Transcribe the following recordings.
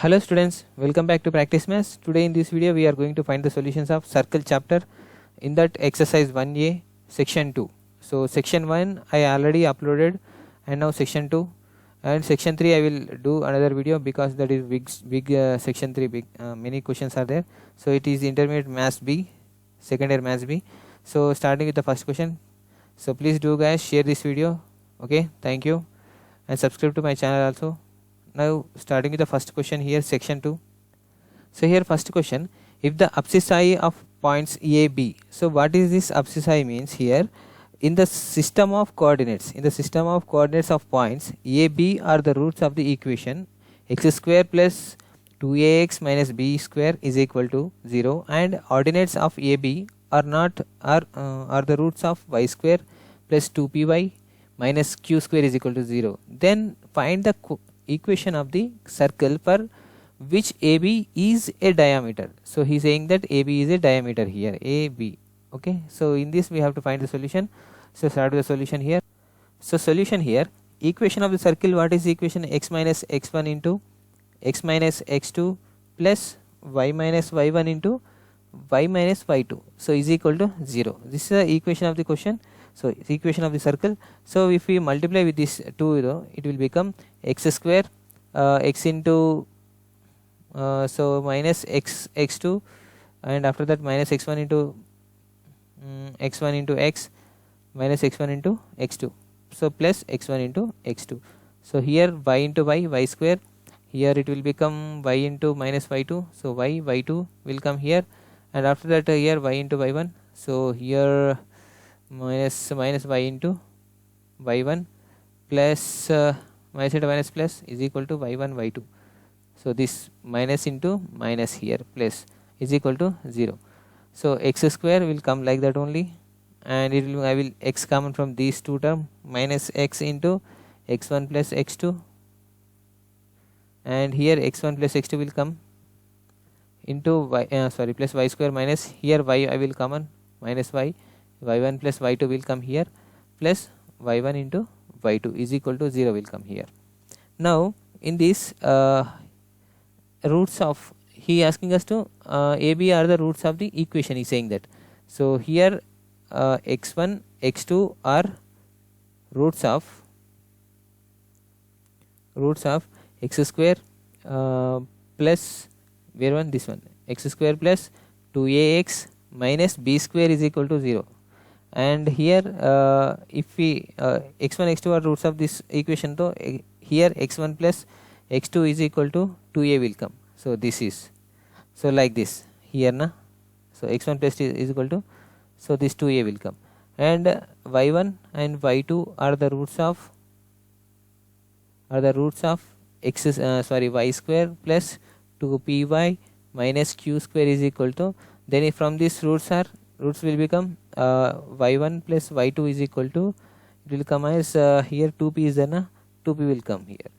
Hello students, welcome back to Practice Maths. Today in this video we are going to find the solutions of circle chapter in that exercise 1A section 2. So section 1 I already uploaded and now section 2 and section 3 I will do another video because that is big section 3 big many questions are there. So it is intermediate maths B, second year maths B. So starting with the first question. So please do guys share this video. Okay, thank you, and subscribe to my channel also. Now starting with the first question here, section 2. So here first question, if the abscissae of points A, B. So what is this abscissae means here? In the system of coordinates, of points A, B are the roots of the equation x square plus 2ax minus b square is equal to 0, and ordinates of A, B are the roots of y square plus 2py minus q square is equal to 0. Then find the equation of the circle for which AB is a diameter. So he is saying that AB is a diameter here, AB. Okay, so in this we have to find the solution. So start with the solution here. So solution here, equation of the circle, what is the equation? X minus x1 into x minus x2 plus y minus y1 into y minus y2, so is equal to 0. This is the equation of the question. So equation of the circle. So if we multiply with this 2, though, it will become x square x into so minus x2, and after that minus x1 into x1 into x minus x1 into x2, so plus x1 into x2. So here y into y square, here it will become y into minus y2, so y2 will come here, and after that here y into y1, so here minus y into y1 plus minus into minus plus is equal to y1 y2. So this minus into minus here plus is equal to 0. So x square will come like that only, and it will, I will x common from these two terms, minus x into x1 plus x2, and here x1 plus x2 will come into y plus y square minus here y I will common minus y1 plus y2 will come here, plus y1 into y2 is equal to 0 will come here. Now in this roots of, he asking us to AB are the roots of the equation, he is saying that. So here x1 x2 are roots of x square plus where one, this one, x square plus 2ax minus b square is equal to 0. And here if we x1 x2 are roots of this equation, so here x1 plus x2 is equal to 2a will come. So this is, so like this here na, so x1 plus is equal to, so this 2a will come, and y1 and y2 are the roots of x y square plus 2py minus q square is equal to, then if from these roots will become y1 plus y2 is equal to, it will come as here 2p is there na, 2p will come here,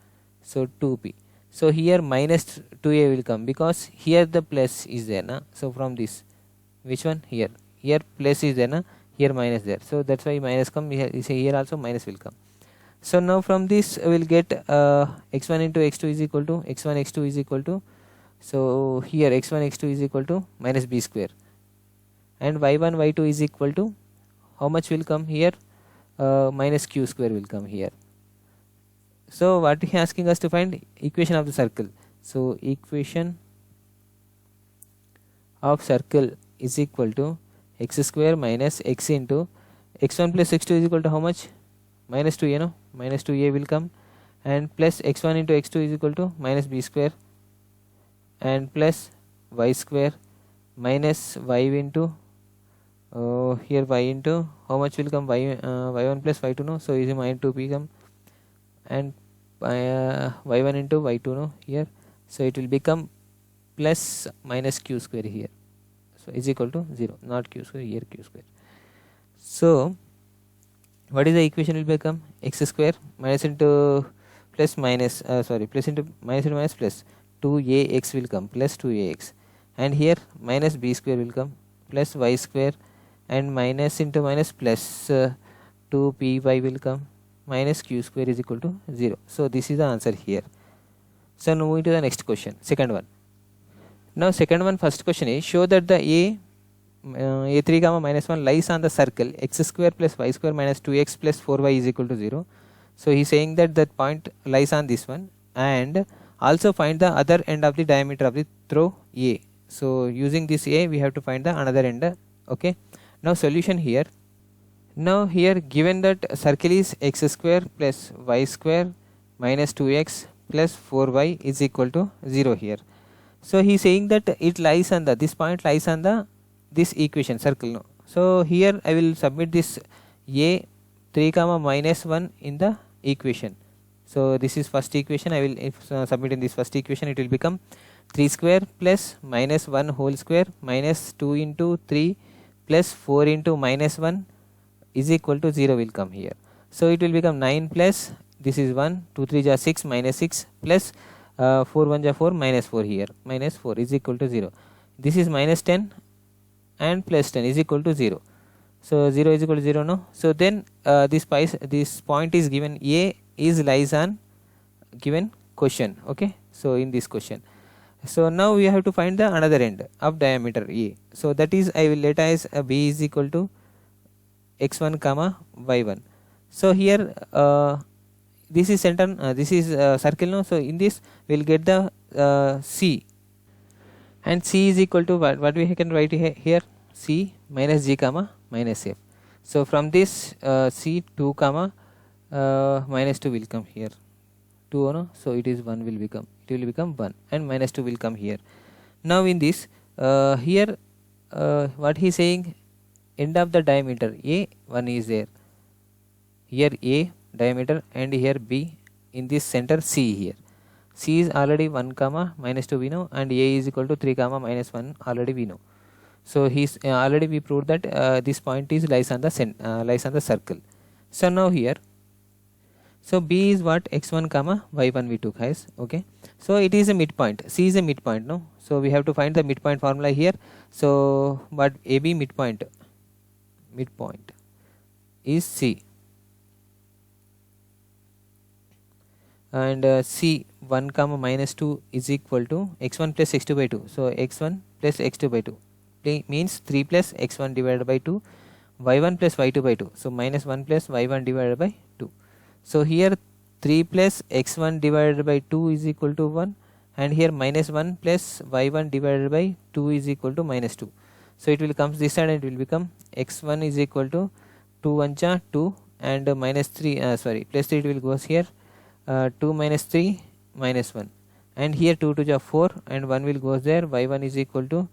so 2p. So here minus 2a will come because here the plus is there na, so from this, which one, here plus is there na, here minus there, so that's why minus come here, here also minus will come. So now from this we will get x1 into x2 is equal to x1 x2 is equal to, so here x1 x2 is equal to minus b square, and y1 y2 is equal to how much will come here, minus q square will come here. So what he asking us to find, equation of the circle. So equation of circle is equal to x square minus x into x1 plus x2 is equal to how much, minus 2a, no, minus 2a will come, and plus x1 into x2 is equal to minus b square, and plus y square minus y into here y into how much will come, y1 plus y2, no, so is minus 2p come, and y1 into y2, no, here, so it will become plus minus q square here, so is equal to 0, not q square, here q square. So what is the equation will become, x square minus into plus minus plus into minus plus 2ax will come, plus 2ax, and here minus b square will come, plus y square, and minus into minus plus 2py will come, minus q square is equal to 0. So this is the answer here. So now moving to the next question, second one. Now second one, first question is, show that the a3 comma minus 1 lies on the circle x square plus y square minus 2x plus 4y is equal to 0. So he is saying that that point lies on this one, and also find the other end of the diameter of the throw A. So using this A, we have to find the another end. Okay. Now solution here. Now here, given that circle is x square plus y square minus 2x plus 4y is equal to 0 here. So he is saying that it lies on the, this point lies on the this equation circle. No. So here I will submit this a 3 comma minus 1 in the equation. So this is first equation. I will submit in this first equation. It will become 3 square plus minus 1 whole square minus 2 into 3 plus 4 into minus 1 is equal to 0 will come here. So it will become 9 plus this is 1, 2 3 ja 6 minus 6 plus 4 1 ja 4 minus 4 here, minus 4 is equal to 0. This is minus 10 and plus 10 is equal to 0. So 0 is equal to 0 no. So then this point is given, A is lies on given question. Okay. So in this question, so now we have to find the another end of diameter A. So that is, I will let as B is equal to x1 comma y1. So here this is center, this is circle no. So in this we will get the C, and C is equal to what we can write here, C minus G comma minus F. So from this C 2 comma minus 2 will come here, 2 no. So it is 1 will become, it will become 1, and minus 2 will come here. Now in this here what he is saying, end of the diameter A 1 is there, here A diameter, and here B, in this center C here. C is already 1 comma minus 2 we know, and A is equal to 3 comma minus 1 already we know. So he's already we proved that this point is lies on the circle. So now here, so B is what, x1 comma y1 we took as. Okay. So it is a midpoint, C is a midpoint no. So we have to find the midpoint formula here. So but AB midpoint is C, and C 1 comma minus 2 is equal to x1 plus x2 by 2. So x1 plus x2 by 2 means 3 plus x1 divided by 2, y1 plus y2 by 2. So minus 1 plus y1 divided by 2. So here 3 plus x1 divided by 2 is equal to 1, and here minus 1 plus y1 divided by 2 is equal to minus 2. So it will come this side, and it will become x1 is equal to 2 1 ja 2, and minus 3 plus 3 it will goes here, 2 minus 3 minus 1, and here 2 2 ja 4, and 1 will goes there, y1 is equal to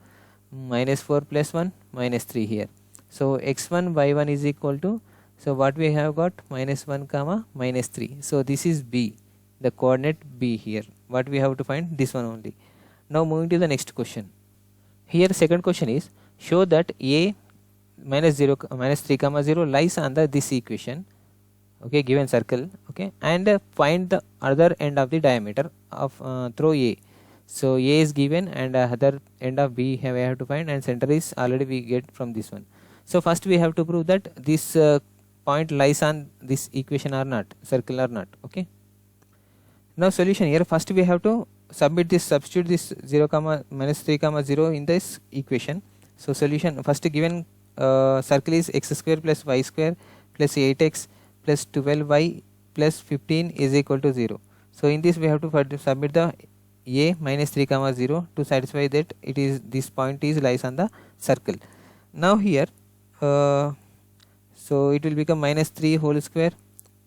minus 4 plus 1 minus 3 here. So x1 y1 is equal to, so what we have got, minus 1 comma minus 3. So this is B, the coordinate B here. What we have to find, this one only. Now moving to the next question. Here second question is, show that A minus 3 comma 0 lies under this equation. Okay, given circle. Okay, and find the other end of the diameter of throw A. So A is given, and other end of B we have to find, and center is already we get from this one. So first we have to prove that this point lies on this equation or not, circle or not. Okay. Now solution here, first we have to substitute this 0 comma minus 3 comma 0 in this equation. So solution, first given circle is x square plus y square plus 8x plus 12y plus 15 is equal to 0. So in this we have to submit the A minus 3 comma 0 to satisfy that it is, this point is lies on the circle. Now here so it will become minus 3 whole square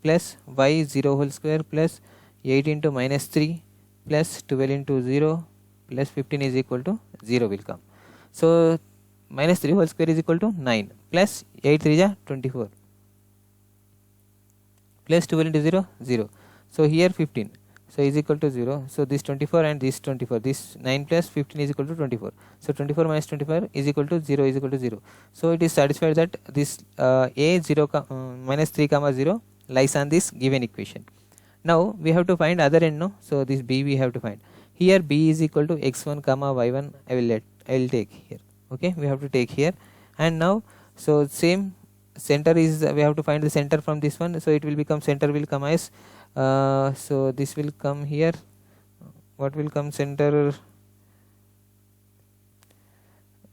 plus y 0 whole square plus 8 into minus 3 plus 12 into 0 plus 15 is equal to 0 will come. So minus 3 whole square is equal to 9 plus 8 3 ja 24 plus 12 into 0 0. So here 15, so is equal to 0. So this 24 and this 24, this 9 plus 15 is equal to 24. So 24 minus 24 is equal to 0 is equal to 0. So it is satisfied that this A 0 minus 3 comma 0 lies on this given equation. Now we have to find other end no. So this B we have to find. Here B is equal to x1 comma y1 I will take here. Okay, we have to take here, and now so same center is, we have to find the center from this one. So it will become, center will come as so this will come here, what will come center?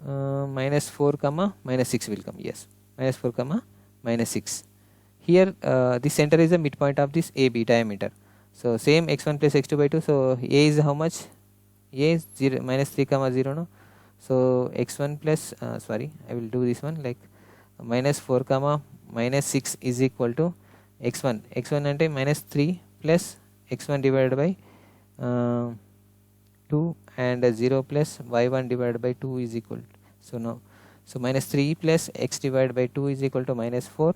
Minus 4 comma minus 6 will come. Yes, minus 4 comma minus 6. Here the center is the midpoint of this AB diameter. So same x1 plus x2 by 2. So A is how much? A is 0 minus 3 comma 0, no? So x1 plus sorry, I will do this one like minus 4 comma minus 6 is equal to x1. X1 ante minus 3 plus x1 divided by 2 and 0 plus y1 divided by 2 is equal to, so now, so minus 3 plus x divided by 2 is equal to minus 4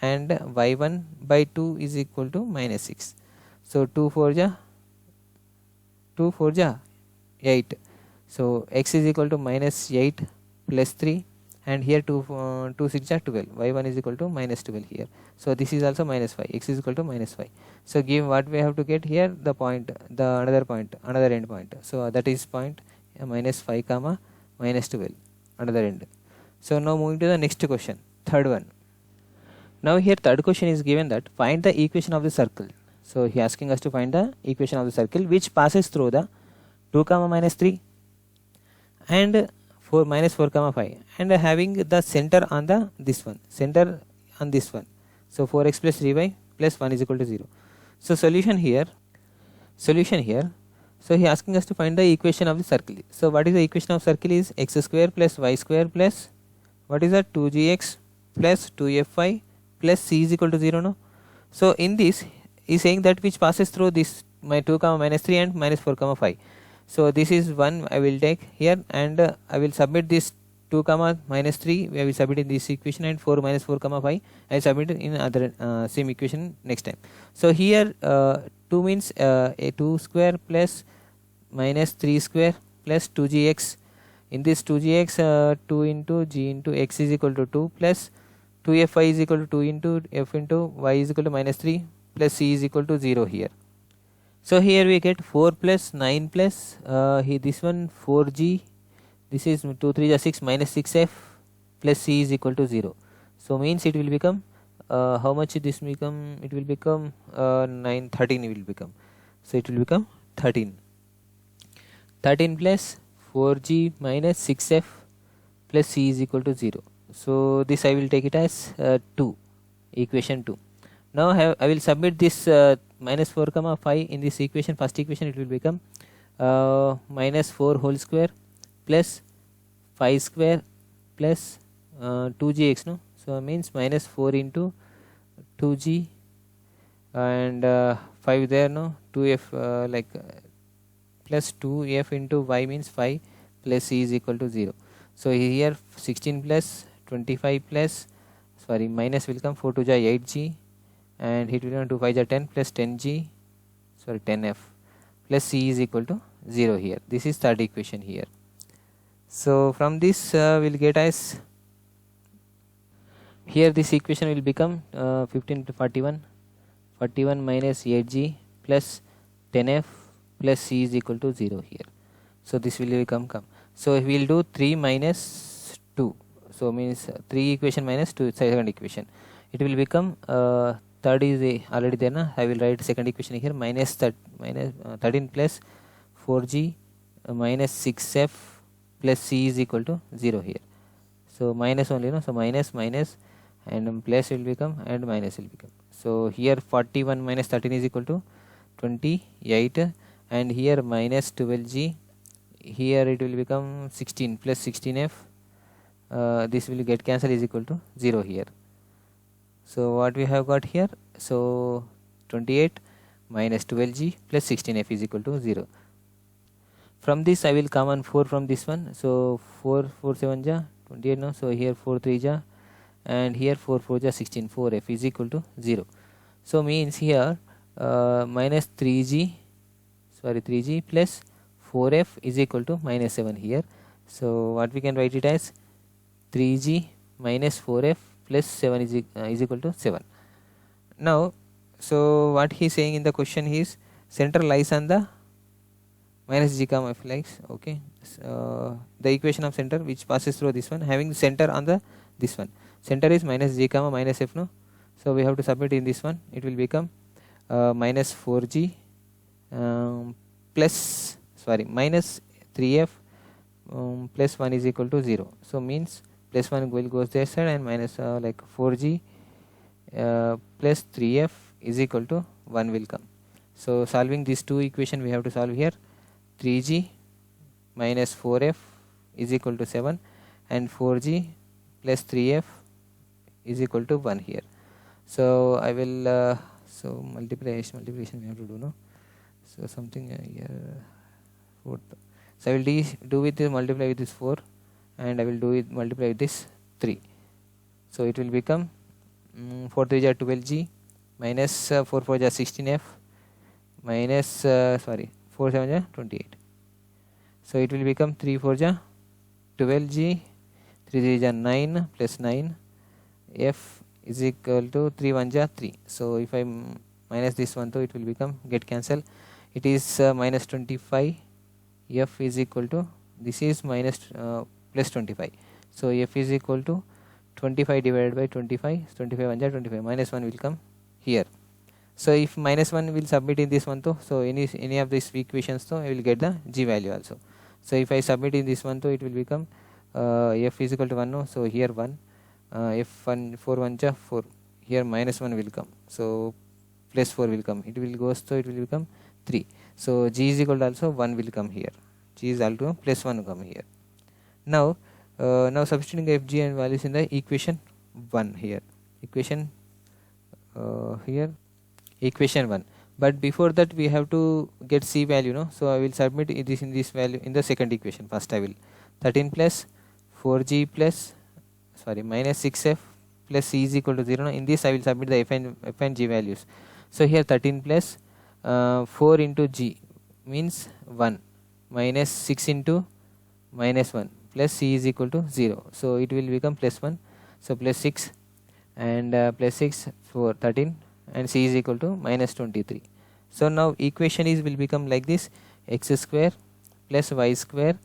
and y1 by 2 is equal to minus 6. So 2 4 ja 8. So x is equal to minus 8 plus 3 and here 2 6 ja 12. Y1 is equal to minus 12 here. So this is also minus 5. X is equal to minus 5. So give what we have to get here, the point, the another point, another end point. So that is point minus 5 comma minus 12, another end. So now moving to the next question, third one. Now here third question is given that find the equation of the circle. So he asking us to find the equation of the circle which passes through the 2 comma minus 3 and 4 minus 4 comma 5 and having the center on the this one, center on this one. So 4x plus 3y plus 1 is equal to 0. So solution here. So he asking us to find the equation of the circle. So what is the equation of circle is x square plus y square plus what is that 2gx plus 2fy plus c is equal to 0, no? So in this is saying that which passes through this my 2 comma minus 3 and minus 4 comma 5. So this is one I will take here and I will submit this 2 comma minus 3 I will submit in this equation and 4 minus 4 comma 5 I will submit in other same equation next time. So here 2 means a 2 square plus minus 3 square plus 2gx. In this 2gx 2 into g into x is equal to 2 plus 2fy is equal to 2 into f into y is equal to minus 3 plus c is equal to 0 here. So here we get 4 plus 9 plus here this one 4g, this is 2 3 6 minus 6f plus c is equal to 0. So means it will become how much this become, it will become 9 13 will become. So it will become 13 plus 4g minus 6f plus c is equal to 0. So this I will take it as 2, equation 2. Now I will submit this minus 4 comma 5 in this equation, first equation. It will become minus 4 whole square plus 5 square plus 2gx, no? So means minus 4 into 2g and 5 there, no? 2f like plus 2f into y means 5 plus c is equal to 0. So here 16 plus 25 plus sorry minus will come 4 to 8g and it will come 2 5 10 plus 10g sorry 10f plus c is equal to 0 here. This is third equation here. So from this we'll get as here this equation will become 15 to 41 minus 8g plus 10f plus c is equal to 0 here. So this will become so we will do 3 minus 2, so means 3 equation minus 2 second equation. It will become third is already there, na? I will write second equation here minus 13 plus 4g minus 6f plus c is equal to 0 here. So minus only, no? So minus and plus will become and minus will become. So here 41 minus 13 is equal to 28 and here minus 12g, here it will become 16 plus 16f, this will get cancelled is equal to 0 here. So what we have got here, so 28 minus 12g plus 16f is equal to 0. From this I will common 4 from this one, so 4 7 ja 28, no? So here 4 3 ja and here 4 4 ja 16, 4f is equal to 0. So means here minus 3g plus 4f is equal to minus 7 here. So what we can write it as 3g minus 4f plus 7 is equal to 7. Now so what he is saying in the question is center lies on the minus g comma f lies, okay. The equation of center which passes through this one having center on the this one, center is minus g comma minus f, no? So we have to submit in this one. It will become minus 4g plus minus 3f plus 1 is equal to 0. So means plus 1 will goes there side and minus like 4g plus 3f is equal to 1 will come. So solving these two equation we have to solve here. 3g minus 4f is equal to 7 and 4g plus 3f is equal to 1 here. So I will so multiplication we have to do, no? So something here 4. So I will do with this multiply with this 4 and I will do it multiply with this 3. So it will become 4 3 are 12g minus 4 4 are 16f minus 4 7 are 28. So it will become 3 4 are 12g, 3 3 are 9 plus 9, f is equal to 3 1 are 3. So if I minus this one, so it will become get cancel. It is minus 25. F is equal to, this is minus plus 25. So f is equal to 25 divided by 25. 25 1 are 25. Minus 1 will come here. So if minus 1 will submit in this one, so any of these equations, so I will get the g value also. So if I submit in this one, so it will become f is equal to 1, no? So here 1, f1 4 1 are 4. Here minus 1 will come. So plus 4 will come. It will go, so it will become 3. So g is equal to also 1 will come here. G is equal to plus 1 come here. Now substituting f g and values in the equation 1 here. Equation 1. But before that we have to get c value, no? So I will submit this in this value in the second equation. First I will 13 plus 4g plus minus 6f plus c is equal to 0. In this I will submit the f and g values. So here 13 plus 4 into g means 1 minus 6 into minus 1 plus c is equal to 0. So it will become plus 1. So plus 6 and plus 6 4 13 and c is equal to minus 23. So now equation is will become like this: x square plus y square.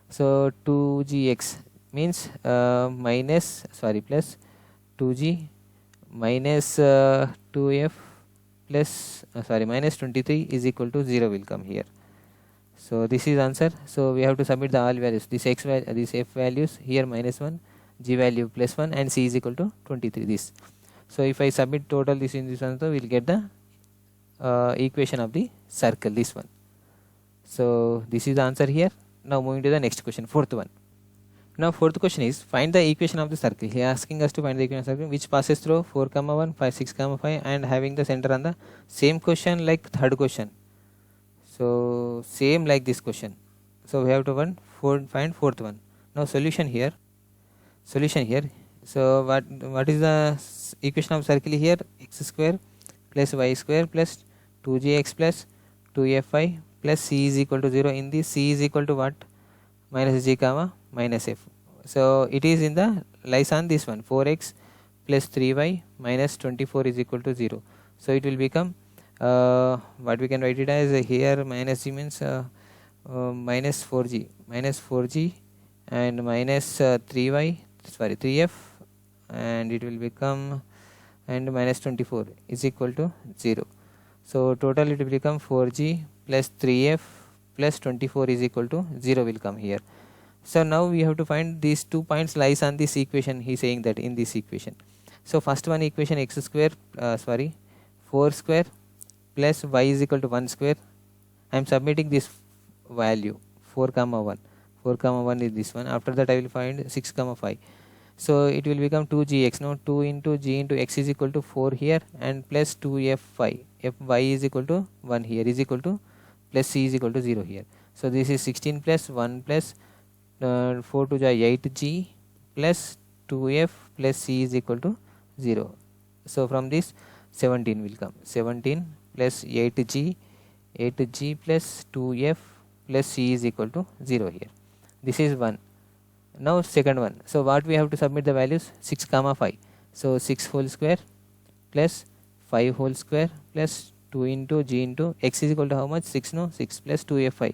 So 2gx means plus 2g minus 2f plus minus 23 is equal to 0 will come here. So this is answer. So we have to submit the all values, this x value, this f values here minus 1, g value plus 1 and c is equal to 23 this. So if I submit total this in this one, so we will get the equation of the circle, this one. So this is the answer here. Now moving to the next question, fourth one. Now fourth question is find the equation of the circle. He is asking us to find the equation of the circle which passes through 4, 1, 5, 6, 5 and having the center on the same question like third question. So same like this question. So we have to find fourth one. Now solution here. So what is the equation of circle here? X square plus y square plus 2gx plus 2fy plus c is equal to 0. In this c is equal to what? Minus g comma minus f. So it is in the lies on this one, 4x plus 3y minus 24 is equal to 0. So it will become what we can write it as here minus g means minus 4g and minus 3f and it will become and minus 24 is equal to 0. So total it will become 4g plus 3f plus 24 is equal to 0 will come here. So now we have to find these 2 points lies on this equation. He is saying that in this equation. So first one equation x square 4 square plus y is equal to 1 square. I am submitting this value 4 comma 1. 4 comma 1 is this one. After that I will find 6 comma 5. So it will become 2gx. Now 2 into g into x is equal to 4 here and plus 2fy. Fy is equal to 1 here is equal to plus c is equal to 0 here. So this is 16 plus 1 plus 4 to 8g plus 2f plus c is equal to 0. So from this 17 will come. 17 plus 8g plus 2f plus c is equal to 0 here. This is 1. Now second one. So what we have to submit the values? 6 comma 5. So 6 whole square plus 5 whole square plus 2 into g into x is equal to how much? 6 no? 6 plus 2fy.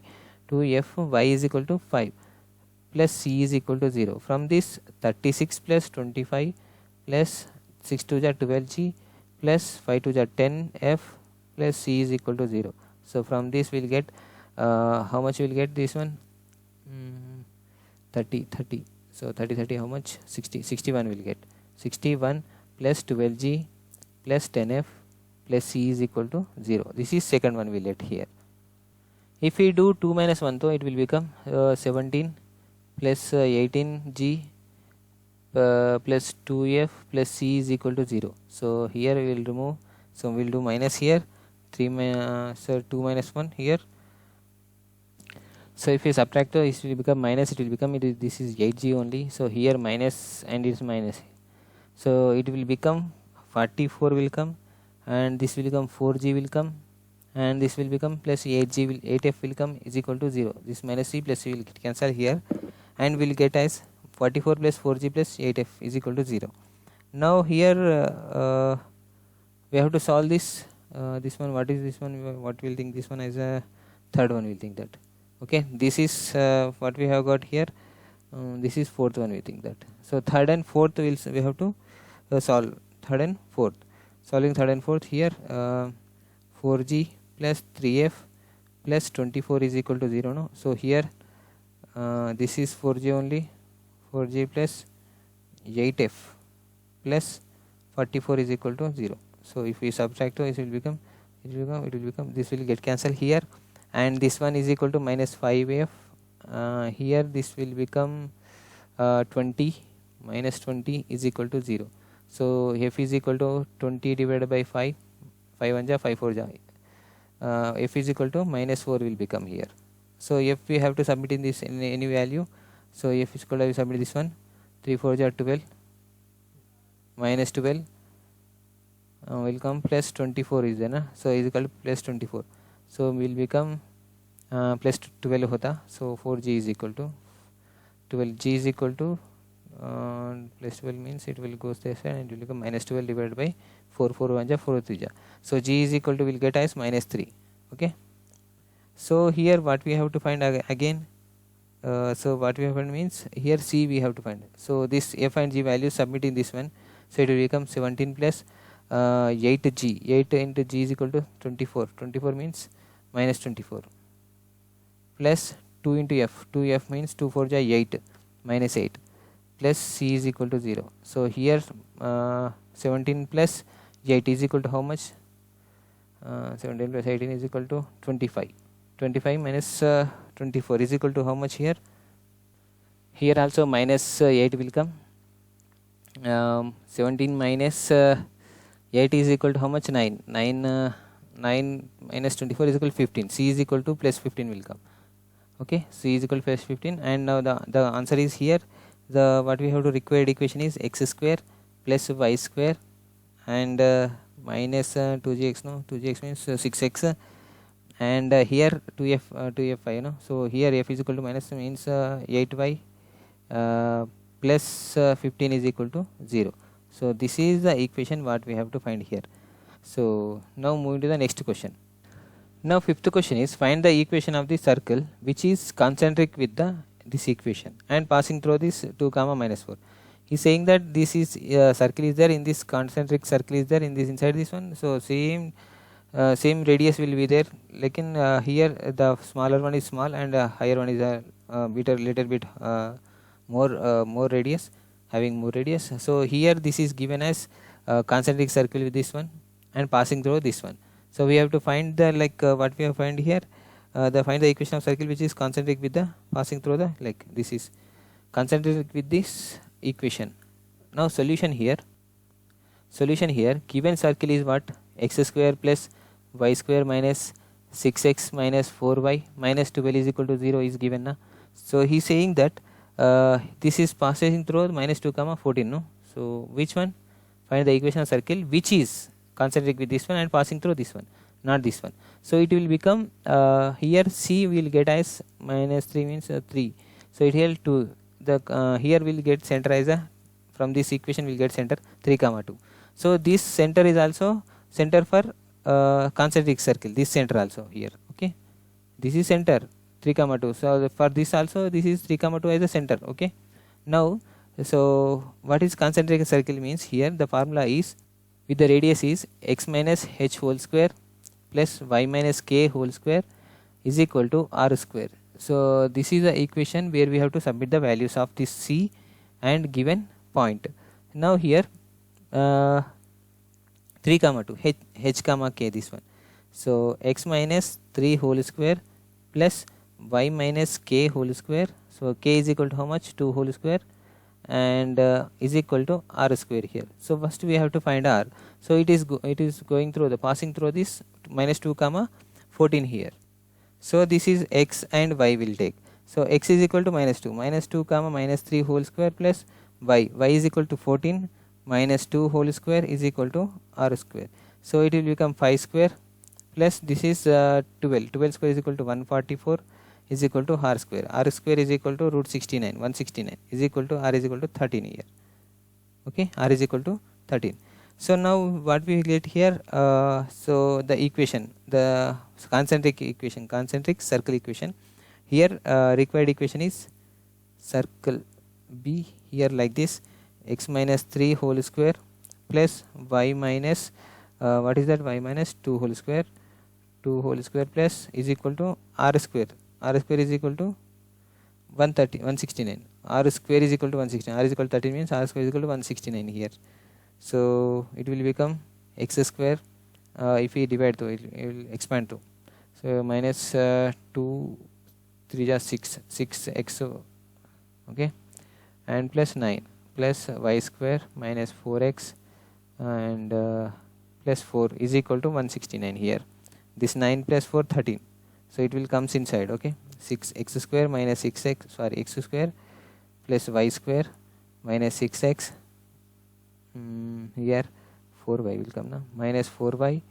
2fy is equal to 5 plus c is equal to 0. From this 36 plus 25 plus 6 to the 12g plus 5 to the 10f plus c is equal to 0. So from this we will get how much we'll get this one? 30. So 30 how much? 61 will get. 61 plus 12g plus 10f plus c is equal to 0. This is second one we let here. If we do 2 minus 1, though, it will become 17 plus 18g plus 2f plus c is equal to 0. So here we will remove. So we will do minus here. 2 minus 1 here. So if we subtract, it will become minus. It will become this is 8g only. So here minus and it is minus. So it will become 44 will come, and this will become 4g will come, and this will become plus 8f will come is equal to 0. This minus c plus c will cancel here, and we will get as 44 plus 4g plus 8f is equal to 0. Now here we have to solve this. This one, what is this one? What we'll think this one as a third one. We'll think that. Okay, this is what we have got here. This is fourth one. We think that. So third and fourth we have to solve third and fourth. Solving third and fourth here. 4g plus 3f plus 24 is equal to 0. No, so here this is 4g only. 4g plus 8f plus 44 is equal to 0. So if we subtract, it will become this will get cancelled here, and this one is equal to minus 5f. Here this will become 20 minus 20 is equal to 0. So f is equal to 20 divided by 5. 5 1 ja 5 4 ja. F is equal to minus 4 will become here. So if we have to submit in this in any value, so f is equal to submit this one. 3 4 ja 12 minus 12 will come plus 24 is there na. So is equal to plus 24. So will become plus 12 hota. So 4g is equal to 12. G is equal to plus 12 means it will go this side, and it will become minus 12 divided by 4 4 1 ja 4 3 ja. So g is equal to will get as minus 3. Okay. So here what we have to find again. So what we have to find means here c we have to find. So this f and g value submitting this one. So it will become 17 plus 8g. 8 into g is equal to 24. 24 means minus 24 plus 2 into f. 2f means 2 4 ja 8 minus 8 plus c is equal to 0. So here 17 plus 8 is equal to how much? 17 plus 18 is equal to 25. 25 minus 24 is equal to how much here? Here also minus 8 will come. 17 minus 8 is equal to how much? 9. 9 minus 24 is equal to 15. C is equal to plus 15 will come. Okay, C is equal to plus 15, and now the answer is here. The what we have to required equation is x square plus y square and minus 2gx. No, 2gx means 6x, and here 2f5. No, so here f is equal to minus means 8y plus 15 is equal to 0. So this is the equation what we have to find here. So now moving to the next question. Now fifth question is find the equation of the circle which is concentric with this equation and passing through this 2 comma minus 4. He is saying that this is circle is there in this concentric circle is there in this inside this one. So same radius will be there. Like in here the smaller one is small and higher one is a little bit more radius, having more radius. So here this is given as concentric circle with this one and passing through this one. So we have to find the what we have find here. Find the equation of circle which is concentric with the passing through the this is concentric with this equation. Now solution here. Given circle is what? X square plus y square minus 6x minus 4y minus 12 is equal to 0 is given na. So he is saying that this is passing through minus 2 comma 14. No, so which one? Find the equation of circle which is concentric with this one and passing through this one, not this one. So it will become here c will get as minus 3 means 3. So it here 2. The here will get center as from this equation will get center 3 comma 2. So this center is also center for concentric circle. This center also here. Okay, this is center 3 comma 2. So for this also this is 3 comma 2 as a center. Okay. Now so what is concentric circle means? Here the formula is with the radius is x minus h whole square plus y minus k whole square is equal to r square. So this is the equation where we have to submit the values of this c and given point. Now here 3 comma 2 h comma k, this one. So x minus 3 whole square plus y minus k whole square. So k is equal to how much? 2 whole square, and is equal to r square here. So first we have to find r. So it is going through the passing through this minus 2 comma 14 here. So this is x and y will take. So x is equal to minus 2 comma minus 3 whole square plus y is equal to 14 minus 2 whole square is equal to r square. So it will become 5 square plus this is 12 square is equal to 144 is equal to r square. R square is equal to root 69, 169 is equal to r is equal to 13 here. Okay, r is equal to 13. So now what we get here, so the equation, the concentric circle equation here, required equation is circle B here like this, x minus 3 whole square plus y minus what is that, y minus 2 whole square plus is equal to r square. R square is equal to 169. R square is equal to 169. R is equal to 13 means r square is equal to 169 here. So it will become x square. If we divide to it will expand to. So minus 2 3 is 6x. Okay, and plus 9 plus y square minus 4x and plus 4 is equal to 169 here. This 9 plus 4 13. So it will comes inside. Okay, 6x square minus 6x, sorry, x square plus y square minus 6x. Here 4y will come now, minus 4y,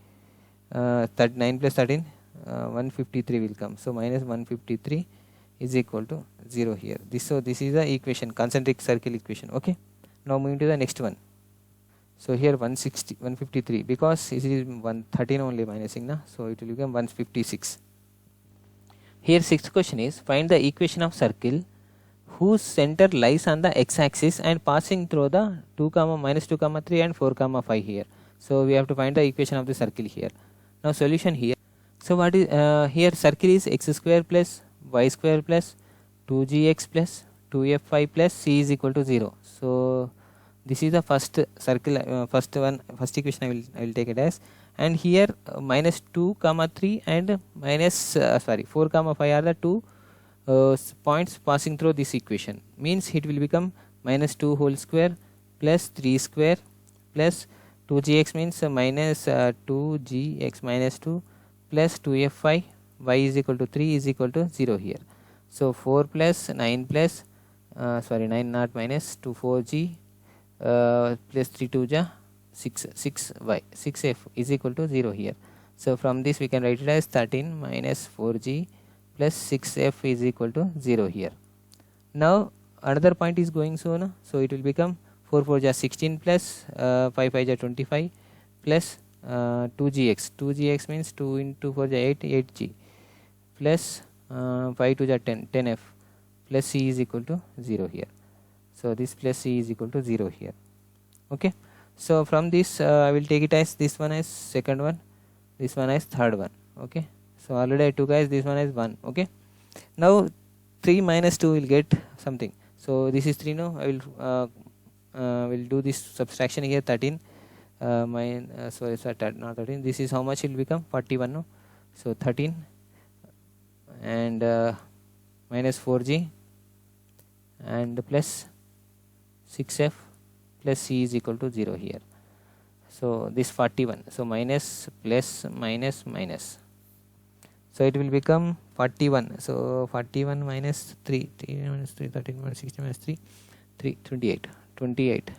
9 plus 13, 153 will come. So minus 153 is equal to 0 here. So this is the equation, concentric circle equation. Okay, now moving to the next one. So here 153 because it is 113 only minusing na, so it will become 156. Here sixth question is, find the equation of circle whose center lies on the x-axis and passing through the 2 comma minus 2 comma 3 and 4 comma 5 here. So we have to find the equation of the circle here. Now solution here. So what is here, circle is x square plus y square plus 2gx plus 2f5 plus c is equal to 0. So this is the first circle, first equation I will take it as, and here minus 2 comma 3 and minus 4 comma 5 are the two points passing through this equation, means it will become minus 2 whole square plus 3 square plus 2gx means minus 2gx minus 2 plus 2f5 y is equal to 3 is equal to 0 here. So 4 plus 9 plus 9 not minus 2 4g plus 3 2 ja 6y 6f is equal to 0 here. So from this we can write it as 13 minus 4g plus 6f is equal to 0 here. Now another point is going so na, so it will become 4 4 ja 16 plus 5 5 ja 25 plus 2gx means 2 into 4 ja 8g plus 5 2 ja 10f plus c is equal to 0 here. So this plus c is equal to 0 here. Okay, so from this I will take it as this one as second one, this one as third one. Okay, so already I took as this one as 1. Okay, now 3 minus 2 will get something. So this is 3 now. I will do this subtraction here. 13 not 13. This is how much it will become, 41 no. So 13 and minus 4g and plus 6f plus c is equal to 0 here. So this 41, so minus plus minus minus, so it will become 41. So 41 minus 3 minus 3 13 minus 60 minus 3 28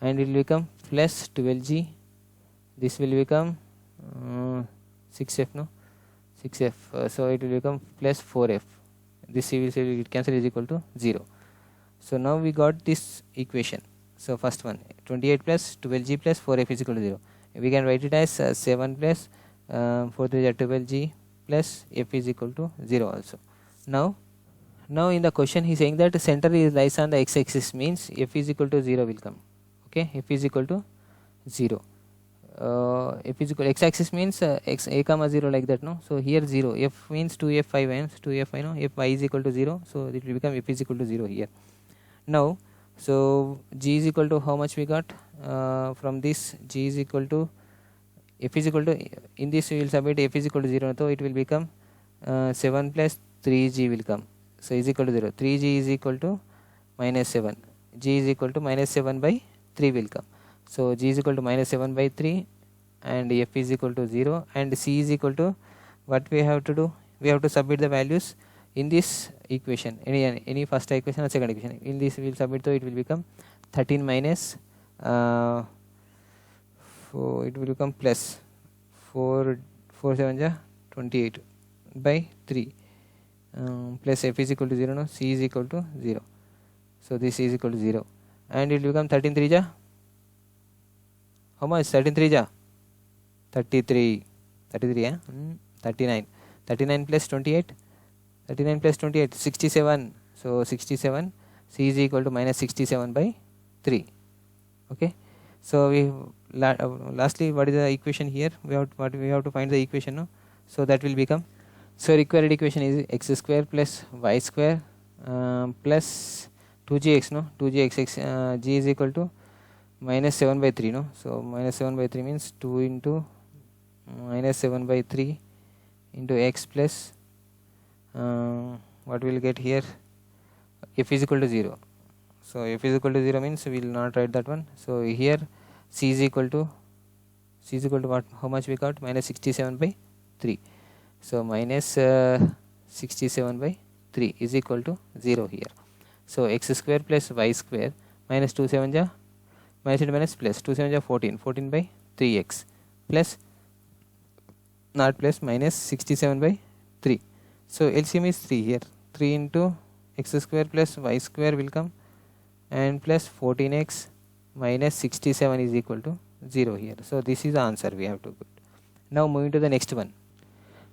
and it will become plus 12g. This will become 6f no, 6f, so it will become plus 4f. This c will cancel is equal to 0. So now we got this equation. So first one 28 plus 12g plus 4f is equal to 0. We can write it as 7 plus 4 3 12g plus f is equal to 0 also. Now in the question he is saying that center is lies on the x-axis, means f is equal to 0 will come. Okay, f is equal to 0. f is equal, x-axis means x a comma 0 like that, no? So here 0, f means 2f5 means 2f5, no? If y is equal to 0, so it will become f is equal to 0 here. Now, so g is equal to how much we got from this? G is equal to f is equal to, in this we will submit f is equal to 0, so it will become 7 plus 3g will come, so is equal to 0. 3g is equal to minus 7, g is equal to minus 7 by 3 will come. So g is equal to minus 7 by 3 and f is equal to 0, and c is equal to, what we have to do? We have to submit the values in this equation, any first equation or second equation. In this we will submit, so it will become 13 minus 4, it will become plus 4 7 ja 28 by 3 plus f is equal to 0, no? C is equal to 0, so this is equal to 0, and it will become 13 3 ja, how much? 13 3 ja 33, 39 plus 28, 39 plus 28 67, so 67, C is equal to minus 67 by 3. Okay, so we lastly, what is the equation here? We have to find the equation, no? So that will become, so required equation is x square plus y square plus 2gx, no? 2gx, g is equal to minus 7 by 3, no? So minus 7 by 3 means 2 into minus 7 by 3 into x plus what we will get here, f is equal to 0. So f is equal to 0 means we will not write that one. So here c is equal to what, how much we got? Minus 67 by 3. So minus 67 by 3 is equal to 0 here. So x square plus y square minus 2 7 ja minus into minus plus 2 7 ja 14 by 3x plus not plus minus 67 by 3. So LCM is 3 here. 3 into x square plus y square will come, and plus 14x minus 67 is equal to 0 here. So this is the answer we have to put. Now moving to the next one.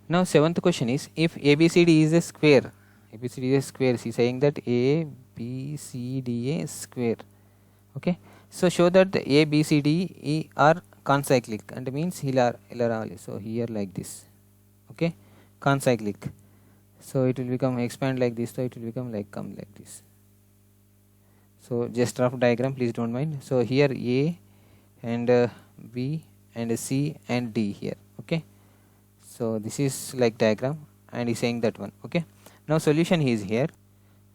Now seventh question is, if ABCD is a square, ABCD is a square, she is saying that ABCD is square. Okay, so show that the ABCD are concyclic, and means hilar. So here like this. Okay, concyclic. So it will become expand like this, so it will become like come like this. So just rough diagram, please don't mind. So here A and B and C and D here. Okay, so this is like diagram, and he's saying that one. Okay, now solution is here.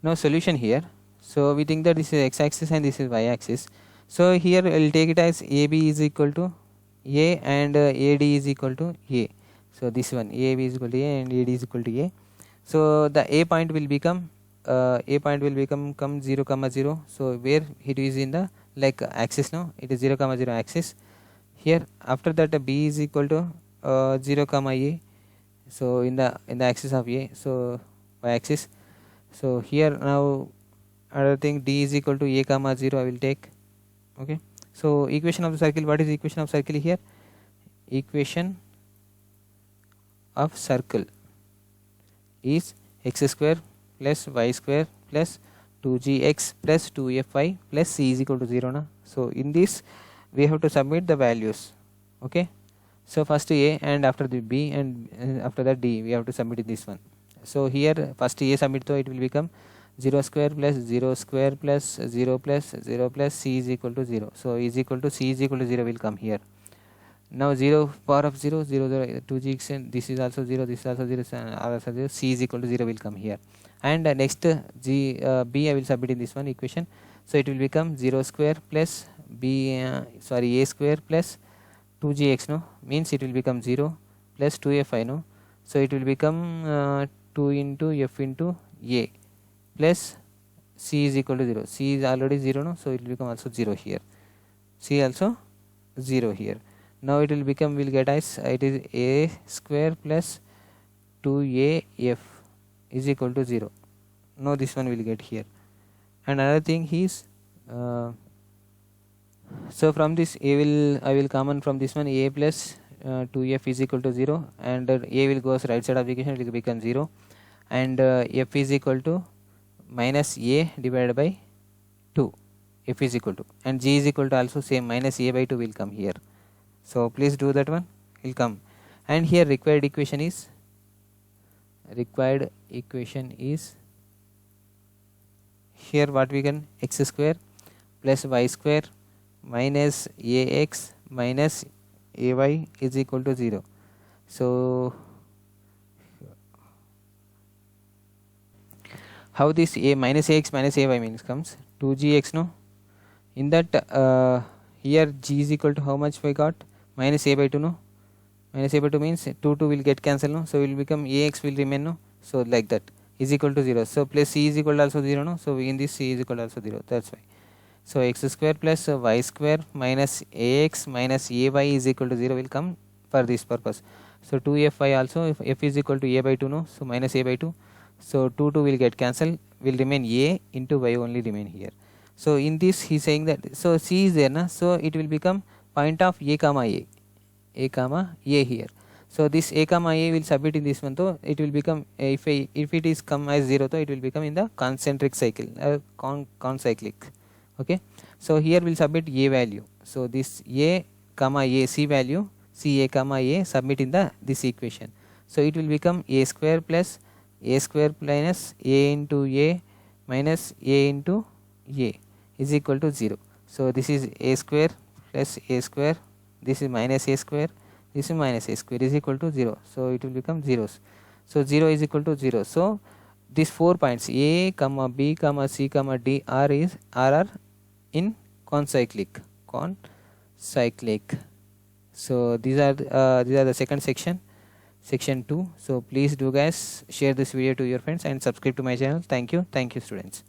Now solution here. So we think that this is x-axis and this is y-axis. So here I will take it as AB is equal to A and AD is equal to A. So this one AB is equal to A and AD is equal to A. So the A point will become come 0 comma 0. So where it is in the like axis, no, it is 0 comma 0 axis. Here after that B is equal to 0 comma A. So in the axis of A, so y axis. So here now another thing, D is equal to A comma 0 I will take. Okay, so equation of the circle, what is the equation of circle here? Equation of circle is x square plus y square plus 2gx plus 2fy plus c is equal to 0 na. So in this we have to submit the values. Okay, so first A and after the B and after that D we have to submit this one. So here first A submit, so it will become 0 square plus 0 square plus 0 plus 0 plus c is equal to 0. So is equal to c is equal to 0 will come here. Now 0 power of 0 0 0 2gx, and this is also 0, this is also 0, also 0, c is equal to 0 will come here. And next B I will submit in this one equation. So it will become 0 square plus A square plus 2gx, no, means it will become 0 plus 2fi, no. So it will become 2 into f into A plus c is equal to 0. C is already 0, no, so it will become also 0 here. C also 0 here. Now it will become, will get as it is A square plus 2af is equal to 0. Now this one will get here. And another thing is so from this I will common from this one, A plus 2f is equal to 0, and A will goes right side of the equation, it will become 0, and f is equal to minus A divided by 2, f is equal to, and g is equal to also same minus A by 2 will come here. So please do that one, will come. And here required equation is here what we can, x square plus y square minus ax minus ay is equal to 0. So how this a minus ax minus ay means comes 2gx, no? In that here g is equal to how much we got, minus a by 2, no? Minus a by 2 means 2 will get cancelled, no? So will become ax will remain, no? So like that is equal to 0. So plus c is equal to also 0, no? So in this c is equal to also 0, that's why. So x square plus y square minus ax minus ay is equal to 0 will come for this purpose. So 2fy also, if f is equal to a by 2, no? So minus a by 2. So 2 will get cancelled, will remain a into y only remain here. So in this he is saying that, so c is there, na? So it will become point of a comma a here. So this a comma a will submit in this one, so it will become, if it is come as 0, so it will become in the concentric cycle, concyclic. Okay, so here will submit a value. So this a comma a c value, c a comma a submit in the this equation. So it will become a square plus a square minus a into a minus a into a is equal to 0. So this is a square plus a square, this is minus a square, this is minus a square is equal to 0. So it will become zeros. So 0 is equal to 0. So these 4 points a comma b comma c comma d are in concyclic. So these are the second section 2. So please do guys share this video to your friends and subscribe to my channel. Thank you students.